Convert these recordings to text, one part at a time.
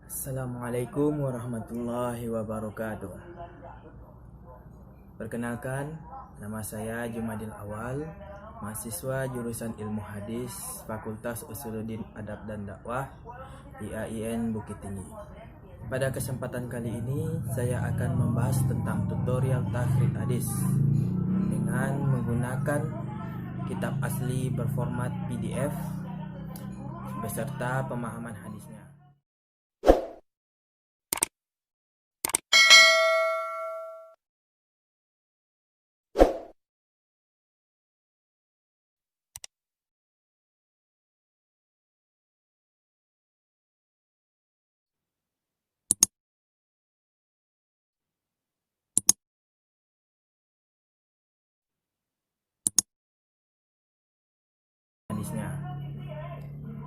Assalamualaikum warahmatullahi wabarakatuh. Perkenalkan, nama saya Jumadil Awal, mahasiswa jurusan Ilmu Hadis, Fakultas Usuluddin Adab dan Dakwah IAIN Bukit Tinggi. Pada kesempatan kali ini, saya akan membahas tentang tutorial takhrij hadis dengan menggunakan kitab asli berformat PDF beserta pemahaman hadisnya.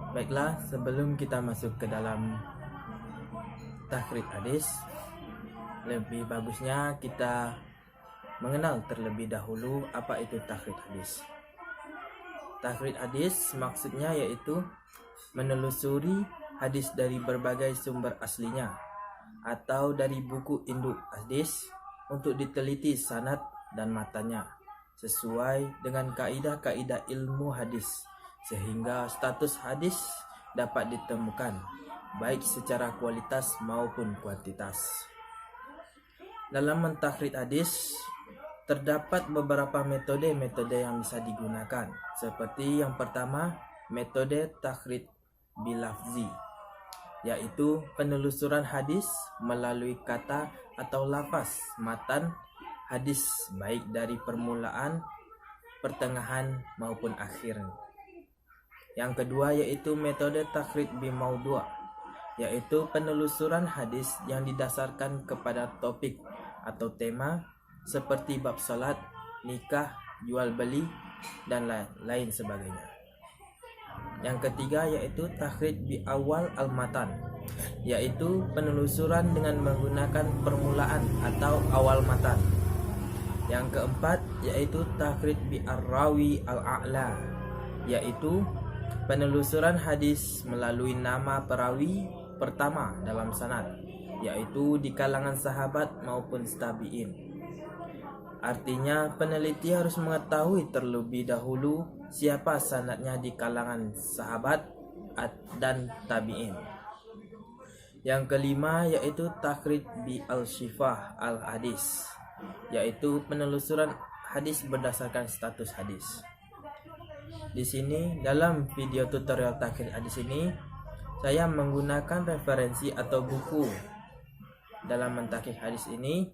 Baiklah, sebelum kita masuk ke dalam takhrij hadis, lebih bagusnya kita mengenal terlebih dahulu apa itu takhrij hadis. Takhrij hadis maksudnya yaitu menelusuri hadis dari berbagai sumber aslinya atau dari buku induk hadis untuk diteliti sanad dan matanya sesuai dengan kaidah-kaidah ilmu hadis, sehingga status hadis dapat ditemukan baik secara kualitas maupun kuantitas. Dalam mentakhrij hadis terdapat beberapa metode yang bisa digunakan, seperti yang pertama, metode takhrij bilafzi, yaitu penelusuran hadis melalui kata atau lafaz matan hadis baik dari permulaan, pertengahan maupun akhir. Yang kedua yaitu metode takhrij bimaudhu', yaitu penelusuran hadis yang didasarkan kepada topik atau tema seperti bab salat, nikah, jual beli dan lain sebagainya. Yang ketiga yaitu takhrij bi awal al-matan, yaitu penelusuran dengan menggunakan permulaan atau awal matan. Yang keempat yaitu takhrij bi ar-rawi al-a'la, yaitu penelusuran hadis melalui nama perawi pertama dalam sanad, yaitu di kalangan sahabat maupun tabi'in. Artinya peneliti harus mengetahui terlebih dahulu siapa sanadnya di kalangan sahabat dan tabi'in. Yang kelima yaitu takhrij bi al-shifah al-hadis, yaitu penelusuran hadis berdasarkan status hadis. Di sini dalam video tutorial takhrij hadis ini saya menggunakan referensi atau buku dalam mentakhrij hadis ini,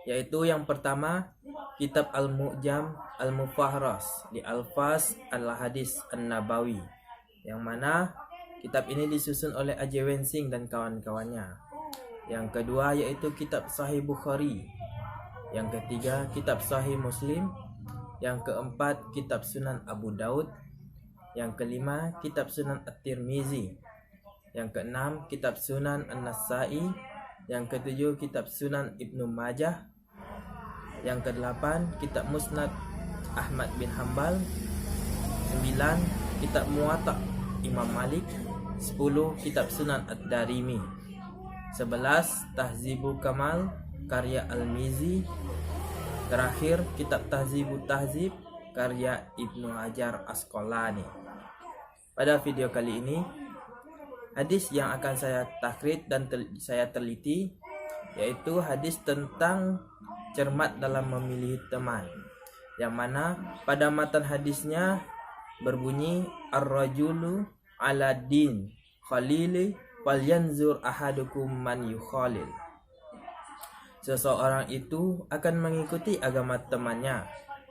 yaitu yang pertama kitab Al-Mu'jam Al-Mufahras di Alfaz Al-Hadis An-Nabawi, yang mana kitab ini disusun oleh A.J. Wensing dan kawan-kawannya. Yang kedua yaitu kitab Sahih Bukhari. Yang ketiga kitab Sahih Muslim. Yang keempat kitab Sunan Abu Daud. Yang kelima kitab Sunan At-Tirmizi. Yang keenam kitab Sunan An-Nasa'i. Yang ketujuh kitab Sunan Ibnu Majah. Yang kedelapan kitab Musnad Ahmad bin Hanbal. 9 kitab Muwatta Imam Malik. 10 kitab Sunan Ad-Darimi. 11 Tahzibul Kamal karya Al-Mizi. Terakhir kitab Tahzibut Tahzib karya Ibnu Hajar Asqalani. Pada video kali ini, hadis yang akan saya takhrij dan saya teliti yaitu hadis tentang cermat dalam memilih teman, yang mana pada matan hadisnya berbunyi ar-rajulu ala din khalili falyanzur ahadukum man yukhalil. Seseorang itu akan mengikuti agama temannya,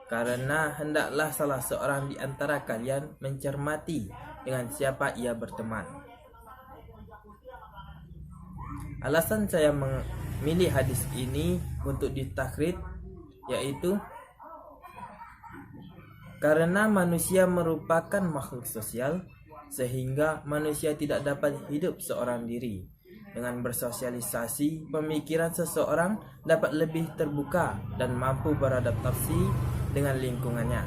karena hendaklah salah seorang di antara kalian mencermati dengan siapa ia berteman. Alasan saya memilih hadis ini untuk ditakhrij yaitu karena manusia merupakan makhluk sosial, sehingga manusia tidak dapat hidup seorang diri. Dengan bersosialisasi, pemikiran seseorang dapat lebih terbuka dan mampu beradaptasi dengan lingkungannya.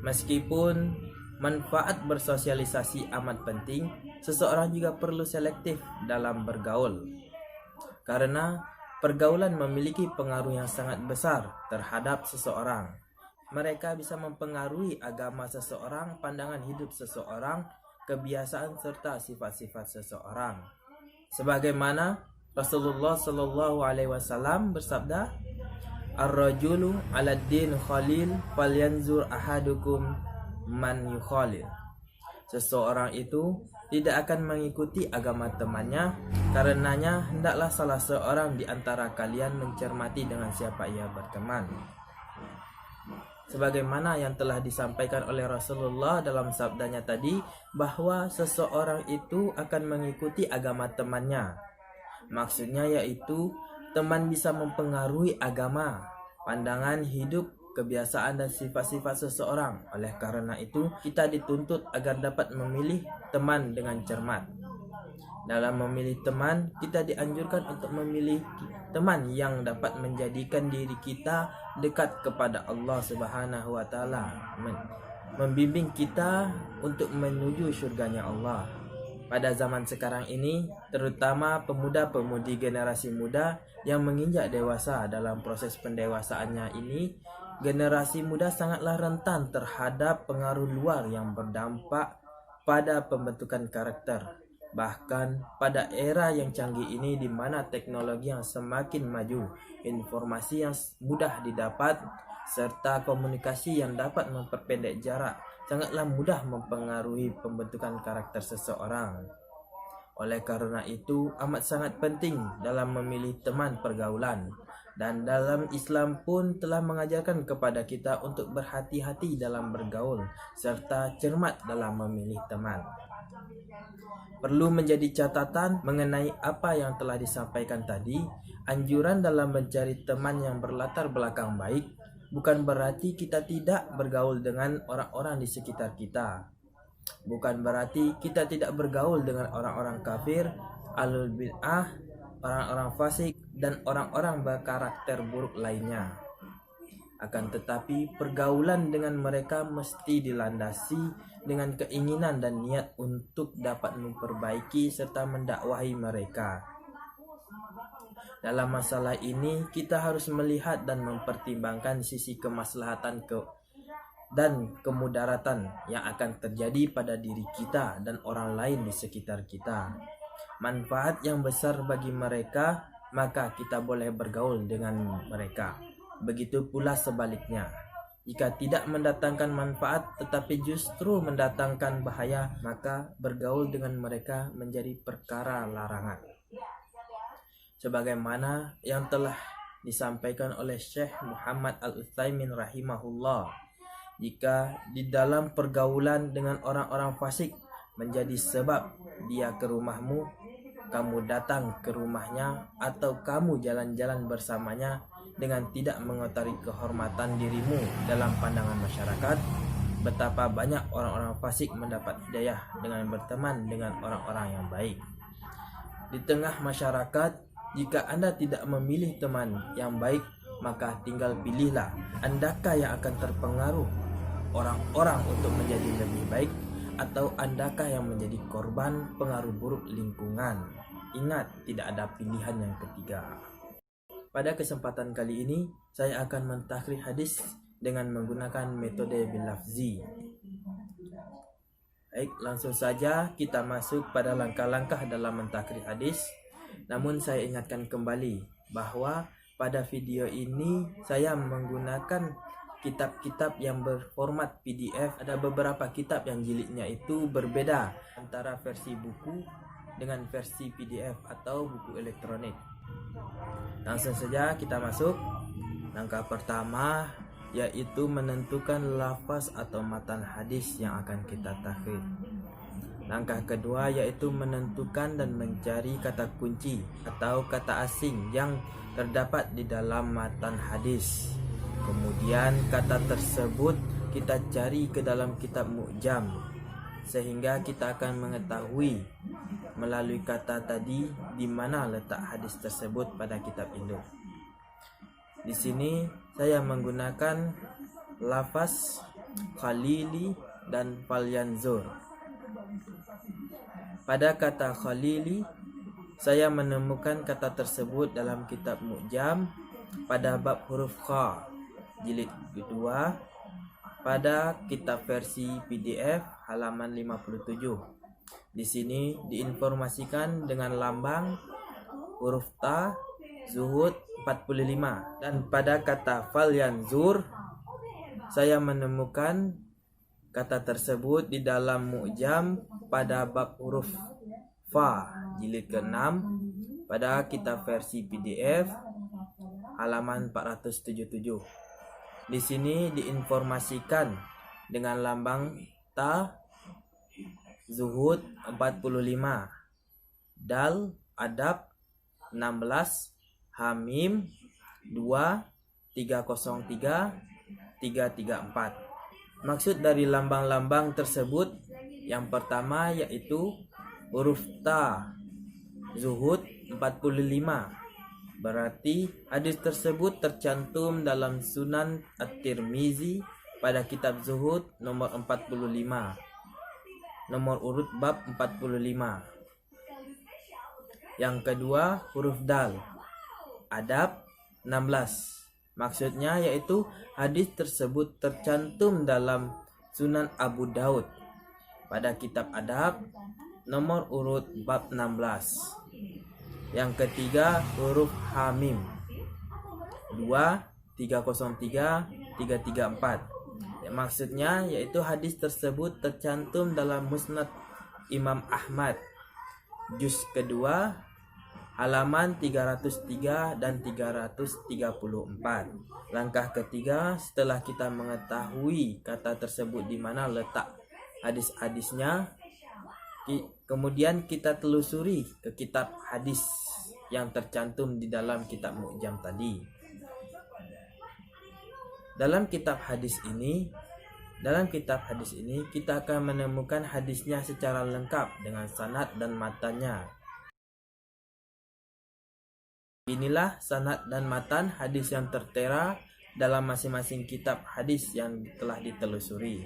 Meskipun manfaat bersosialisasi amat penting. Seseorang juga perlu selektif dalam bergaul, karena pergaulan memiliki pengaruh yang sangat besar terhadap seseorang. Mereka bisa mempengaruhi agama seseorang, pandangan hidup seseorang, kebiasaan serta sifat-sifat seseorang. Sebagaimana Rasulullah Shallallahu Alaihi Wasallam bersabda, "Ar-rajulu 'ala din khalil, falyanzur ahadukum man yukhalil." Seseorang itu tidak akan mengikuti agama temannya, karenanya hendaklah salah seorang di antara kalian mencermati dengan siapa ia berteman. Sebagaimana yang telah disampaikan oleh Rasulullah dalam sabdanya tadi, bahwa seseorang itu akan mengikuti agama temannya. Maksudnya yaitu teman bisa mempengaruhi agama, pandangan hidup, kebiasaan dan sifat-sifat seseorang. Oleh karena itu, kita dituntut agar dapat memilih teman dengan cermat. Dalam memilih teman, kita dianjurkan untuk memilih teman yang dapat menjadikan diri kita dekat kepada Allah Subhanahu wa taala, membimbing kita untuk menuju surganya Allah. Pada zaman sekarang ini, terutama pemuda-pemudi generasi muda yang menginjak dewasa dalam proses pendewasaannya ini, generasi muda sangatlah rentan terhadap pengaruh luar yang berdampak pada pembentukan karakter. Bahkan pada era yang canggih ini, di mana teknologi yang semakin maju, informasi yang mudah didapat, serta komunikasi yang dapat memperpendek jarak, sangatlah mudah mempengaruhi pembentukan karakter seseorang. Oleh karena itu, amat sangat penting dalam memilih teman pergaulan. Dan dalam Islam pun telah mengajarkan kepada kita untuk berhati-hati dalam bergaul, serta cermat dalam memilih teman. Perlu menjadi catatan mengenai apa yang telah disampaikan tadi, anjuran dalam mencari teman yang berlatar belakang baik bukan berarti kita tidak bergaul dengan orang-orang di sekitar kita. Bukan berarti kita tidak bergaul dengan orang-orang kafir, ahlul bid'ah, orang-orang fasik, dan orang-orang berkarakter buruk lainnya. Akan tetapi pergaulan dengan mereka mesti dilandasi dengan keinginan dan niat untuk dapat memperbaiki serta mendakwahi mereka. Dalam masalah ini kita harus melihat dan mempertimbangkan sisi kemaslahatan dan kemudaratan yang akan terjadi pada diri kita dan orang lain di sekitar kita. Manfaat yang besar bagi mereka, maka kita boleh bergaul dengan mereka. Begitu pula sebaliknya, jika tidak mendatangkan manfaat tetapi justru mendatangkan bahaya, maka bergaul dengan mereka menjadi perkara larangan. Sebagaimana yang telah disampaikan oleh Syekh Muhammad Al-Utsaimin rahimahullah, jika di dalam pergaulan dengan orang-orang fasik menjadi sebab dia ke rumahmu, kamu datang ke rumahnya, atau kamu jalan-jalan bersamanya dengan tidak mengotori kehormatan dirimu dalam pandangan masyarakat, betapa banyak orang-orang fasik mendapat hidayah dengan berteman dengan orang-orang yang baik. Di tengah masyarakat, jika Anda tidak memilih teman yang baik, maka tinggal pilihlah, Andakah yang akan terpengaruh orang-orang untuk menjadi lebih baik, atau Andakah yang menjadi korban pengaruh buruk lingkungan? Ingat, tidak ada pilihan yang ketiga. Pada kesempatan kali ini, saya akan mentakhrij hadis dengan menggunakan metode bilafzi. Baik, langsung saja kita masuk pada langkah-langkah dalam mentakhrij hadis. Namun saya ingatkan kembali bahwa pada video ini saya menggunakan kitab-kitab yang berformat PDF. Ada beberapa kitab yang jilidnya itu berbeda antara versi buku dengan versi PDF atau buku elektronik. Langsung saja kita masuk. Langkah pertama yaitu menentukan lafaz atau matan hadis yang akan kita takhrij. Langkah kedua yaitu menentukan dan mencari kata kunci atau kata asing yang terdapat di dalam matan hadis. Kemudian kata tersebut kita cari ke dalam kitab mu'jam, sehingga kita akan mengetahui melalui kata tadi di mana letak hadis tersebut pada kitab induk. Di sini saya menggunakan lafaz khalili dan falyanzur. Pada kata Khalili, saya menemukan kata tersebut dalam kitab Mu'jam pada bab huruf Kha, jilid kedua, pada kitab versi PDF halaman 57. Di sini diinformasikan dengan lambang huruf Ta, zuhud 45. Dan pada kata falyanzur, saya menemukan kata tersebut di dalam Mu'jam pada bab huruf Fa, jilid ke-6, pada kitab versi PDF halaman 477. Di sini diinformasikan dengan lambang Ta, zuhud 45, Dal, adab 16, Hamim 2, 303, 334. Maksud dari lambang-lambang tersebut yang pertama yaitu huruf Ta, zuhud 45. Berarti hadis tersebut tercantum dalam Sunan At-Tirmizi pada kitab Zuhud nomor 45, nomor urut bab 45. Yang kedua huruf Dal, adab 16. Maksudnya yaitu hadis tersebut tercantum dalam Sunan Abu Daud pada kitab Adab nomor urut bab 16. Yang ketiga huruf Hamim 2, 303, 334. Maksudnya yaitu hadis tersebut tercantum dalam Musnad Imam Ahmad juz kedua halaman 303 dan 334. Langkah ketiga, setelah kita mengetahui kata tersebut di mana letak hadis-hadisnya, kemudian kita telusuri ke kitab hadis yang tercantum di dalam kitab Mu'jam tadi. Dalam kitab hadis ini kita akan menemukan hadisnya secara lengkap dengan sanad dan matanya. Inilah sanad dan matan hadis yang tertera dalam masing-masing kitab hadis yang telah ditelusuri.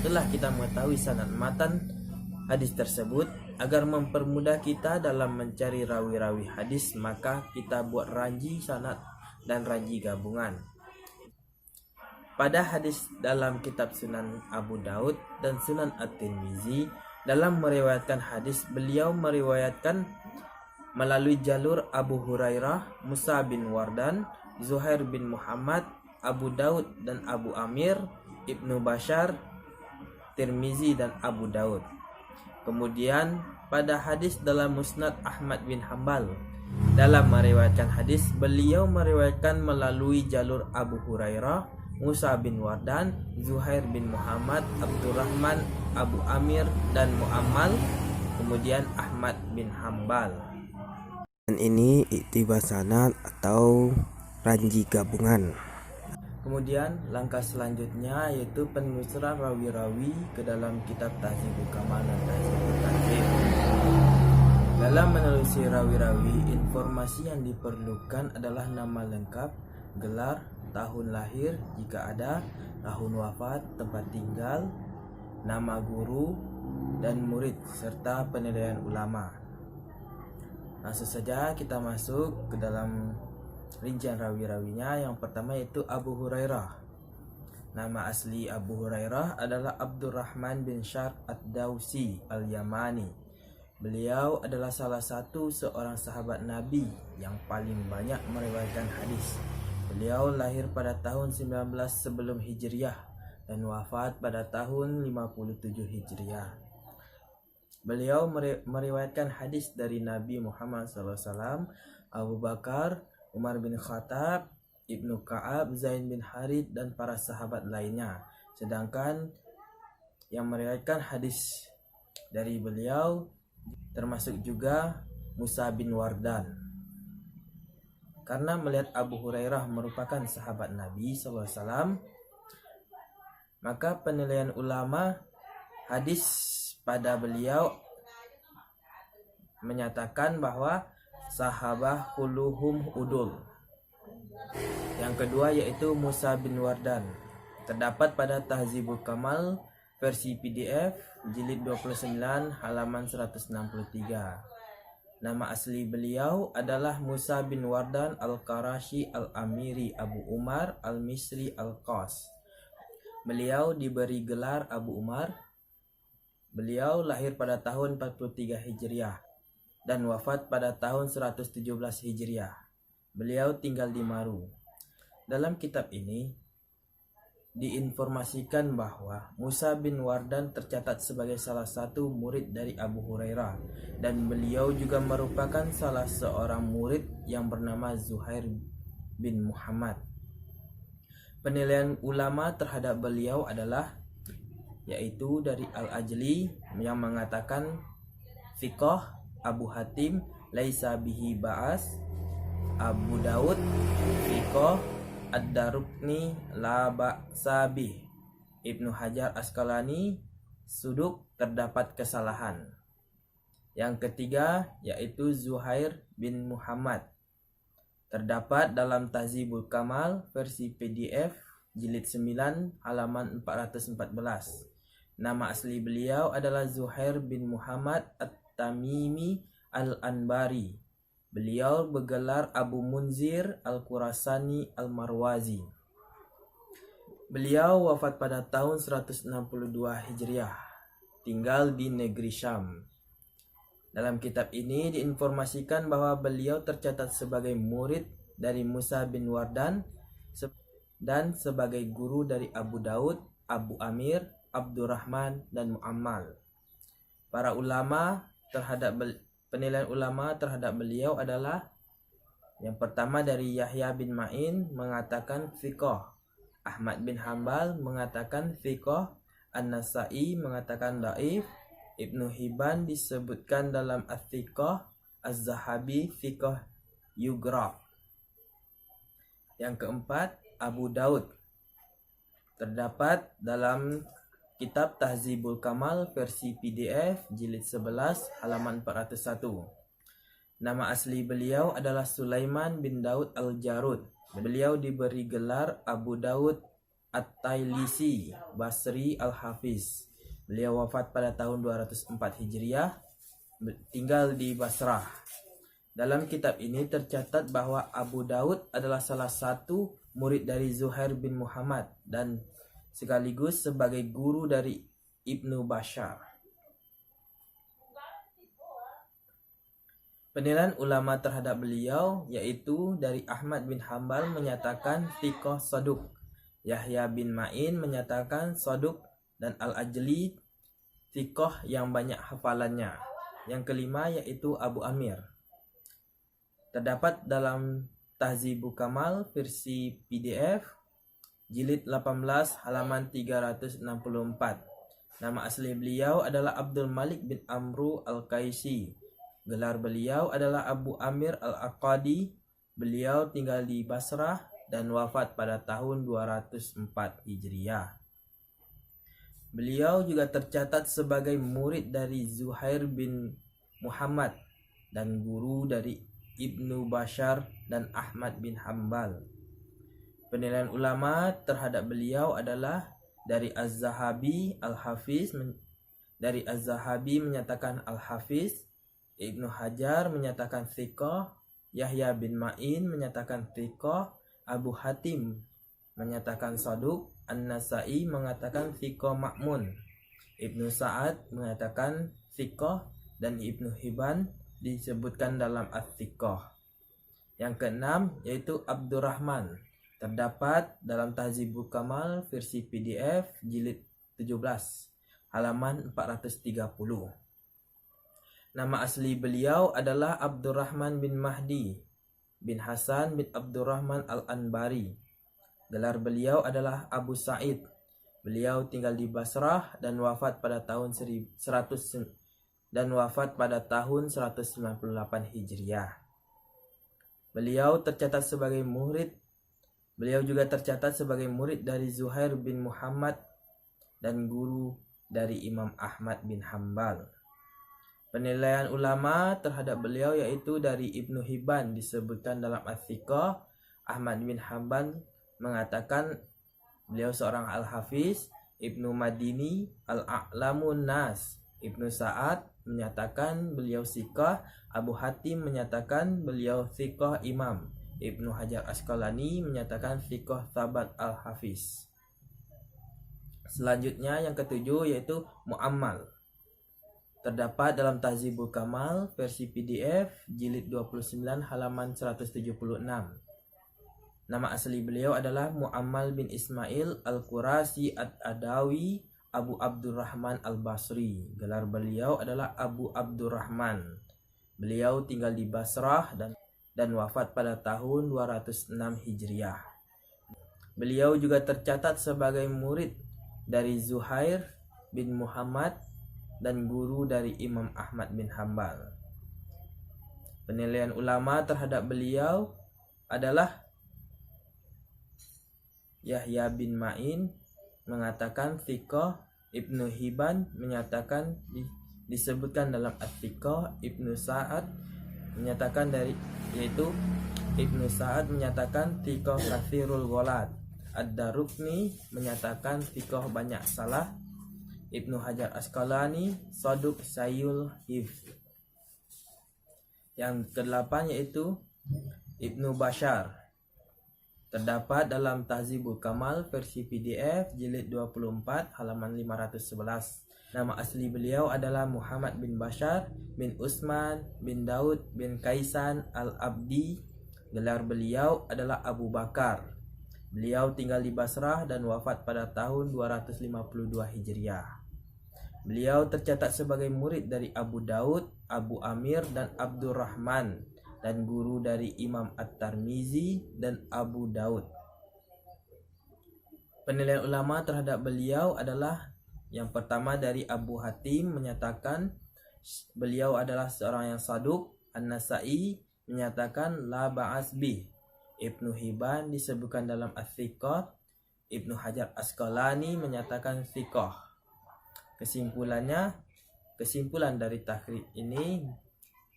Setelah kita mengetahui sanad matan hadis tersebut, agar mempermudah kita dalam mencari rawi-rawi hadis, maka kita buat ranji sanad dan ranji gabungan. Pada hadis dalam kitab Sunan Abu Daud dan Sunan At-Tirmizi, dalam meriwayatkan hadis, beliau meriwayatkan melalui jalur Abu Hurairah, Musa bin Wardan, Zuhair bin Muhammad, Abu Daud dan Abu Amir, Ibnu Bashar, Tirmizi dan Abu Daud. Kemudian pada hadis dalam Musnad Ahmad bin Hambal, dalam meriwayatkan hadis, beliau meriwayatkan melalui jalur Abu Hurairah, Musa bin Wardan, Zuhair bin Muhammad, Abdurrahman, Abu Amir dan Muammal, kemudian Ahmad bin Hambal. Dan ini iktibas sanad atau ranji gabungan. Kemudian langkah selanjutnya yaitu penelusuran rawi-rawi ke dalam kitab Tahdzibul Kamal dan Tahdzibul Tahdzib. Dalam menelusuri rawi-rawi, informasi yang diperlukan adalah nama lengkap, gelar, tahun lahir jika ada, tahun wafat, tempat tinggal, nama guru dan murid serta penilaian ulama. Langsung saja kita masuk ke dalam rincian rawi-rawinya. Yang pertama yaitu Abu Hurairah. Nama asli Abu Hurairah adalah Abdurrahman bin Syar Ad-Dausi Al-Yamani. Beliau adalah salah satu seorang sahabat Nabi yang paling banyak meriwayatkan hadis. Beliau lahir pada tahun 19 sebelum Hijriah dan wafat pada tahun 57 Hijriah. Beliau meriwayatkan hadis dari Nabi Muhammad SAW, Abu Bakar, Umar bin Khattab, Ibnu Ka'ab, Zain bin Harith dan para sahabat lainnya. Sedangkan yang meriwayatkan hadis dari beliau termasuk juga Musa bin Wardan. Karena melihat Abu Hurairah merupakan sahabat Nabi SAW, maka penilaian ulama Hadis pada beliau menyatakan bahwa sahabah kuluhum udul. Yang kedua yaitu Musa bin Wardan. Terdapat pada Tahzibul Kamal versi PDF jilid 29 halaman 163. Nama asli beliau adalah Musa bin Wardan Al-Qarashi Al-Amiri Abu Umar Al-Misri Al-Qas. Beliau diberi gelar Abu Umar. Beliau lahir pada tahun 43 Hijriah dan wafat pada tahun 117 Hijriah. Beliau tinggal di Maru. Dalam kitab ini diinformasikan bahwa Musa bin Wardan tercatat sebagai salah satu murid dari Abu Hurairah, dan beliau juga merupakan salah seorang murid yang bernama Zuhair bin Muhammad. Penilaian ulama terhadap beliau adalah yaitu dari Al-Ajli yang mengatakan thiqah, Abu Hatim laisa bihi ba'as, Abu Daud thiqah, Ad-Darukni la ba'sa bih, Ibnu Hajar Asqalani suduk terdapat kesalahan. Yang ketiga yaitu Zuhair bin Muhammad. Terdapat dalam Tahzibul Kamal versi PDF jilid 9 halaman 414. Nama asli beliau adalah Zuhair bin Muhammad At-Tamimi Al-Anbari. Beliau bergelar Abu Munzir Al-Qurasani Al-Marwazi. Beliau wafat pada tahun 162 Hijriah, tinggal di negeri Syam. Dalam kitab ini diinformasikan bahwa beliau tercatat sebagai murid dari Musa bin Wardan dan sebagai guru dari Abu Daud, Abu Amir, Abdurrahman, dan Muammal. Penilaian ulama terhadap beliau adalah yang pertama dari Yahya bin Ma'in mengatakan thiqah, Ahmad bin Hambal mengatakan thiqah, An-Nasa'i mengatakan dhaif, Ibnu Hibban disebutkan dalam Ats-Thiqah, Az-Zahabi thiqah yugra. Yang keempat Abu Daud. Terdapat dalam Kitab Tahzibul Kamal versi PDF jilid 11 halaman 401. Nama asli beliau adalah Sulaiman bin Daud Al-Jarud. Beliau diberi gelar Abu Daud At-Tailisi Basri Al-Hafiz. Beliau wafat pada tahun 204 Hijriah, tinggal di Basrah. Dalam kitab ini tercatat bahwa Abu Daud adalah salah satu murid dari Zuhair bin Muhammad dan sekaligus sebagai guru dari Ibnu Bashar. Penilaian ulama terhadap beliau yaitu dari Ahmad bin Hambal menyatakan thiqah saduq, Yahya bin Ma'in menyatakan saduq, dan Al-Ajli thiqah yang banyak hafalannya. Yang kelima yaitu Abu Amir. Terdapat dalam Tahzibul Kamal versi PDF jilid 18 halaman 364. Nama asli beliau adalah Abdul Malik bin Amru Al-Qaisi. Gelar beliau adalah Abu Amir Al-Aqadi. Beliau tinggal di Basrah dan wafat pada tahun 204 Hijriah. Beliau juga tercatat sebagai murid dari Zuhair bin Muhammad dan guru dari Ibnu Bashar dan Ahmad bin Hambal. Penilaian ulama terhadap beliau adalah dari Az-Zahabi Al-Hafiz, dari Az-Zahabi menyatakan Al-Hafiz, Ibnu Hajar menyatakan thiqah, Yahya bin Ma'in menyatakan thiqah, Abu Hatim menyatakan saduq, An-Nasa'i mengatakan thiqah ma'mun, Ibnu Sa'ad mengatakan thiqah, dan Ibnu Hibban disebutkan dalam Ats-Thiqah. Yang keenam yaitu Abdurrahman. Terdapat dalam Tahzibul Kamal versi PDF jilid 17 halaman 430. Nama asli beliau adalah Abdurrahman bin Mahdi bin Hasan bin Abdurrahman Al-Anbari. Gelar beliau adalah Abu Sa'id. Beliau tinggal di Basrah dan wafat pada tahun 198 Hijriah. Beliau juga tercatat sebagai murid dari Zuhair bin Muhammad dan guru dari Imam Ahmad bin Hambal. Penilaian ulama terhadap beliau yaitu dari Ibnu Hibban disebutkan dalam Ats-Tsiqah. Ahmad bin Hambal mengatakan beliau seorang al-hafiz. Ibnu Madini al-a'lamun nas. Ibnu Sa'ad menyatakan beliau thiqah. Abu Hatim menyatakan beliau thiqah imam. Ibnu Hajar Asqalani menyatakan thiqah thabat al-hafiz. Selanjutnya yang ketujuh yaitu mu'ammal. Terdapat dalam Tahdzibul Kamal versi PDF jilid 29 halaman 176. Nama asli beliau adalah Mu'ammal bin Ismail Al-Qurasi Ad-Adawi Abu Abdurrahman Al-Basri. Gelar beliau adalah Abu Abdurrahman. Beliau tinggal di Basrah dan wafat pada tahun 206 Hijriah. Beliau juga tercatat sebagai murid dari Zuhair bin Muhammad dan guru dari Imam Ahmad bin Hambal. Penilaian ulama terhadap beliau adalah Yahya bin Ma'in mengatakan thiqah. Ibnu Hibban menyatakan disebutkan dalam Ats-Tsiqah. Ibnu Sa'ad menyatakan Ibnu Sa'ad menyatakan thiqah katsirul ghalat. Ad-Darukni menyatakan thiqah banyak salah. Ibnu Hajar Asqalani saduq sayul hifz. Yang ke-8 yaitu Ibnu Bashar. Terdapat dalam Tahdzibul Kamal versi PDF jilid 24 halaman 511. Nama asli beliau adalah Muhammad bin Bashar bin Utsman bin Daud bin Kaisan al-Abdi. Gelar beliau adalah Abu Bakar. Beliau tinggal di Basrah dan wafat pada tahun 252 Hijriah. Beliau tercatat sebagai murid dari Abu Daud, Abu Amir dan Abdurrahman, dan guru dari Imam At-Tirmizi dan Abu Daud. Penilaian ulama terhadap beliau adalah yang pertama dari Abu Hatim menyatakan beliau adalah seorang yang saduq. An-Nasa'i menyatakan la ba'as bih. Ibnu Hibban disebutkan dalam Ats-Tsiqah. Ibnu Hajar Asqalani menyatakan thiqah. Kesimpulan dari takhrij ini,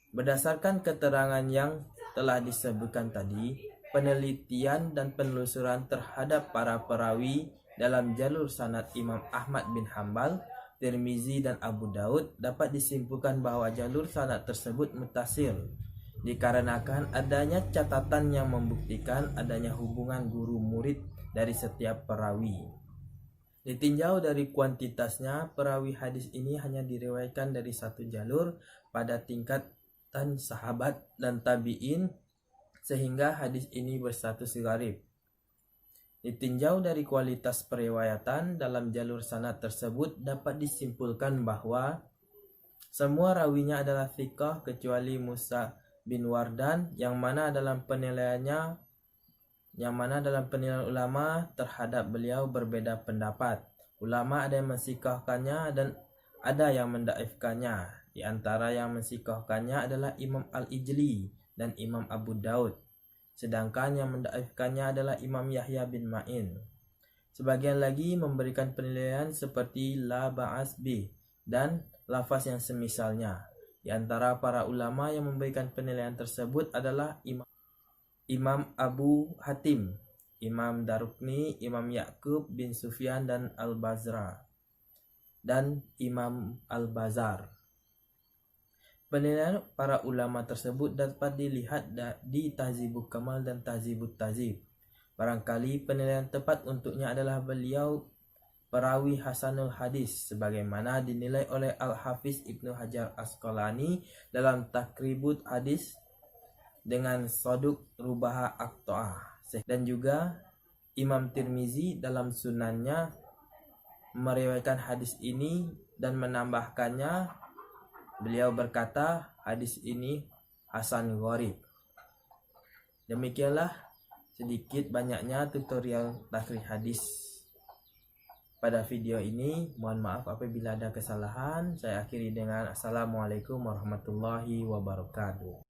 berdasarkan keterangan yang telah disebutkan tadi, penelitian dan penelusuran terhadap para perawi dalam jalur sanad Imam Ahmad bin Hambal, Tirmizi dan Abu Daud dapat disimpulkan bahwa jalur sanad tersebut mutasil dikarenakan adanya catatan yang membuktikan adanya hubungan guru murid dari setiap perawi. Ditinjau dari kuantitasnya, perawi hadis ini hanya diriwayatkan dari satu jalur pada tingkatan sahabat dan tabi'in, sehingga hadis ini berstatus gharib. Ditinjau dari kualitas periwayatan dalam jalur sanad tersebut, dapat disimpulkan bahwa semua rawinya adalah thiqah kecuali Musa bin Wardan, yang mana dalam penilaian ulama terhadap beliau berbeda pendapat. Ulama ada yang mensikahkannya dan ada yang mendaifkannya. Di antara yang mensikahkannya adalah Imam Al-Ijli dan Imam Abu Daud. Sedangkan yang mendaifkannya adalah Imam Yahya bin Ma'in. Sebagian lagi memberikan penilaian seperti la ba'as bih dan lafaz yang semisalnya. Di antara para ulama yang memberikan penilaian tersebut adalah Imam Abu Hatim, Imam Darukni, Imam Ya'qub bin Sufyan dan Al-Bazra, dan Imam Al-Bazar. Penilaian para ulama tersebut dapat dilihat di Tahdzibul Kamal dan Tahdzibut Tahdzib. Barangkali penilaian tepat untuknya adalah beliau perawi hasanul hadis, sebagaimana dinilai oleh Al-Hafiz Ibnu Hajar Asqalani dalam Takribut Hadis dengan saduq rubaha aqta'ah. Dan juga Imam Tirmizi dalam sunannya meriwayatkan hadis ini dan menambahkannya. Beliau berkata hadis ini hasan gharib. Demikianlah sedikit banyaknya tutorial takhrij hadis pada video ini. Mohon maaf apabila ada kesalahan. Saya akhiri dengan assalamualaikum warahmatullahi wabarakatuh.